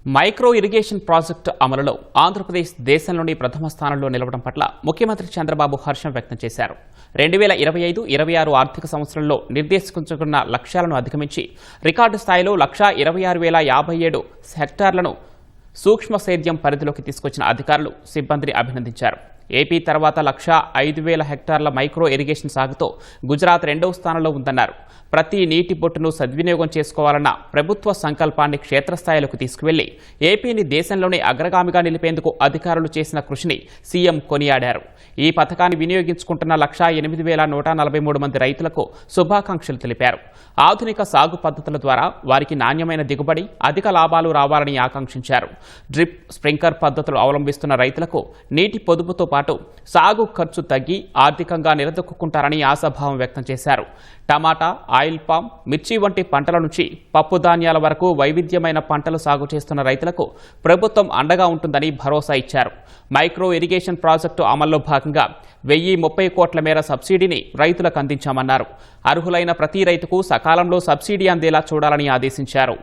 Micro irrigation project అమలులో ఆంధ్రప్రదేశ్ దేశంలోని ప్రథమ స్థానంలో నిలవడం పట్ల ముఖ్యమంత్రి చంద్రబాబు హర్షం వ్యక్తం చేశారు. 2025-26 ఆర్థిక సంవత్సరంలో నిర్దేశించుకున్న లక్ష్యాలను అధిగమించి రికార్డు స్థాయిలో 126,057 హెక్టార్లను సూక్ష్మ సేద్యం పరిధిలోకి తీసుకొచ్చిన అధికారులు, సిబ్బందిని అభినందించారు. ఏపీ తర్వాత 105,000 హెక్టార్ల మైక్రో ఇరిగేషన్ సాగుతో గుజరాత్ రెండవ స్థానంలో ఉందన్నారు. ప్రతి నీటి బొట్టును సద్వినియోగం చేసుకోవాలన్న ప్రభుత్వ సంకల్పాన్ని క్షేత్రస్థాయిలోకి తీసుకువెళ్లి ఏపీని దేశంలోనే అగ్రగామిగా నిలిపేందుకు అధికారులు చేసిన కృషిని సీఎం కొనియాడారు. ఈ పథకాన్ని వినియోగించుకుంటున్న 108,143 మంది రైతులకు శుభాకాంక్షలు తెలిపారు. ఆధునిక సాగు పద్ధతుల ద్వారా వారికి నాణ్యమైన దిగుబడి, అధిక లాభాలు రావాలని ఆకాంక్షించారు. డ్రిప్, స్ప్రింక్లర్ పద్ధతులు అవలంబిస్తున్న రైతులకు నీటి పొదుపుతో పాటు సాగు ఖర్చు తగ్గి ఆర్థికంగా నిలదొక్కుంటారని ఆశాభావం వ్యక్తం చేశారు. టమాటా, ఆయిల్ పామ్, మిర్చి వంటి పంటల నుంచి పప్పు ధాన్యాల వరకు వైవిధ్యమైన పంటలు సాగు చేస్తున్న రైతులకు ప్రభుత్వం అండగా ఉంటుందని భరోసా ఇచ్చారు. మైక్రో ఇరిగేషన్ ప్రాజెక్టు అమల్లో భాగంగా 1,030 కోట్ల మేర సబ్సిడీని రైతులకు అందించామన్నారు. అర్హులైన ప్రతి రైతుకు సకాలంలో సబ్సిడీ అందేలా చూడాలని ఆదేశించారు.